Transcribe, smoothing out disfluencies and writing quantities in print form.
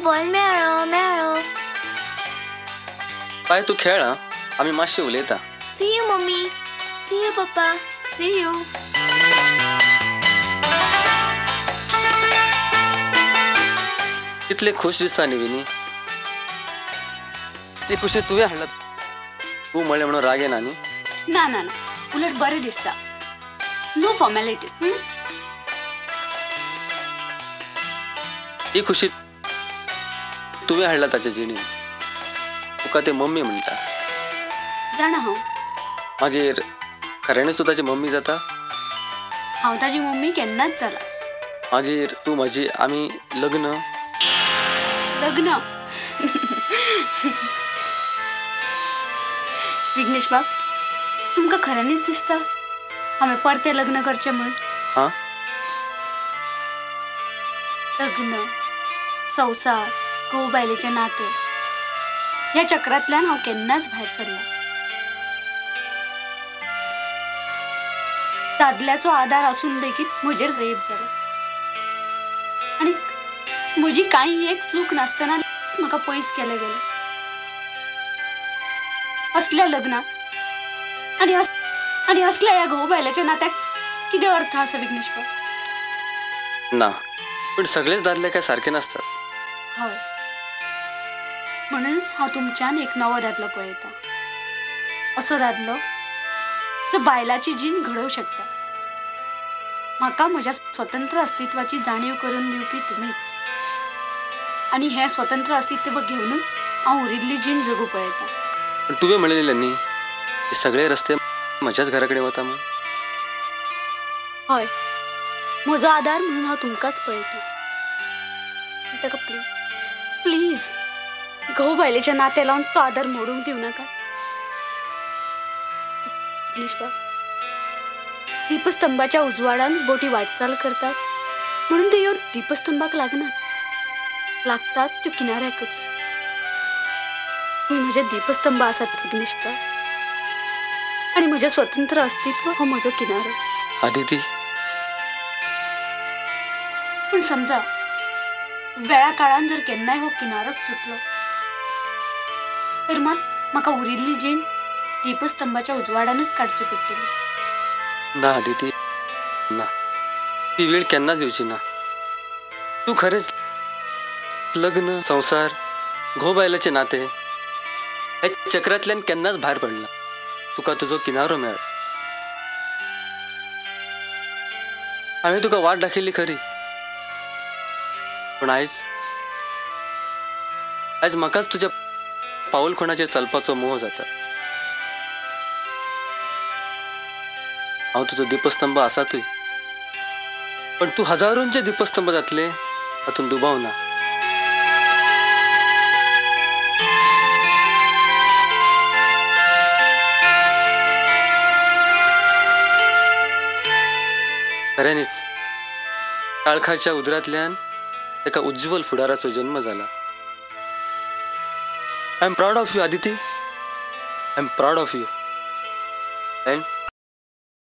Ball मेळ्ळो मेळ्ळो. पाय तू खेळ हा, आम्ही मातशे उलयता. See you mummy. See you papa. See you. कितले खुश दिसता न्ही विनी. ती खुशी तुवें हाडला. तू म्हणलें म्हणून राग येना न्ही. ना ना ना, उलट बरें दिसता. No formalities. ही खुशी तुवें हाडला ताच्या जिणेंत. तुका ते मम्मी म्हणटा. जाणा हांव. मागीर खऱ्यानूच तूं ताची मम्मी जाता. हांव ताजी मम्मी केन्नाच जाला. मागीर तू म्हजी आमी लग्न. लग्न. विघ्नेश बाब, तुमकां खऱ्यांनीच दिसता हांवें परते लग्न करचें म्हण. हां लग्न, संवसार, घोव बायलेचें नातें ह्या चक्रांतल्यान हांव केन्नाच भायर सरना. दादल्याचो आदार आसून लेगीत म्हजेर रेप जालो आनी म्हजी कांय एक चूक नासतना म्हाका पयस केलें गेलें. असल्या लग्नाक आनी असल्या ह्या घोव बायलेच्या नात्याक कितें अर्थ आसा विघ्नेश बाब? ना, पण सगळेच दादले काय सारखे नसतात. हय, म्हणूनच हांव तुमच्यान एक नवो दादलो पळयता. असो दादलो जो बायलाची जीण घडोवंक शकता. म्हाका म्हज्या स्वतंत्र अस्तित्वाची जाणीव करून दिवपी तुमीच. आनी हें स्वतंत्र अस्तित्व घेवनूच हांव उरिल्ली जीण जगू पळयता. पण तुवें म्हणलेलें न्ही की सगळे रस्ते म्हज्याच घरा कडेन वता म्हणून. हय, म्हजो आदार म्हणून हांव तुमकांच पळयता. ताका प्लीज प्लीज घोव बायलेच्या नातें लावन तो आदार मोडूंक दिवं नाका. विघ्नेश बाब, दीपस्तंभाच्या उजवाडान बोटी वाटचाल करतात म्हणून ते येवन दीपस्तंभाक लागनात. लागतात त्यो किनाऱ्याकच. तुम्ही म्हजे दीपस्तंभ आसात विघ्नेश बाब, आनी म्हजें स्वतंत्र अस्तित्व हो म्हजो किनारो. आदिती, पूण समजा वेळा काळान जर केन्नाय हो किनारोच सुटलो तर मात म्हाका उरिल्ली जीण दीपस्तंभाच्या उजवाडानच काडची पडटली. ना आदिती, ना, ती वेळ केन्नाच येवची ना. तू खरेंच लग्न, संसार, घोव बायलाचें नातें हे चक्रांतल्यान केन्नाच भायर पडना. तुका तुजो किनारो मेळ. हांवें तुका वाट दाखयली खरी, पण आयज म्हाकाच तुज्या पाऊल खुणाचेर चलपाचो मोह जाता. हांव तुजो दीपस्तंभ आसातूय, पण तूं हजारोंचे दीपस्तंभ जातले हातून दुबाव ना. खऱ्यांनीच काळखाच्या उदरांतल्यान एका उज्ज्वल फुडाराचो जन्म जाला. I am proud of you Aditi. I am proud of you. And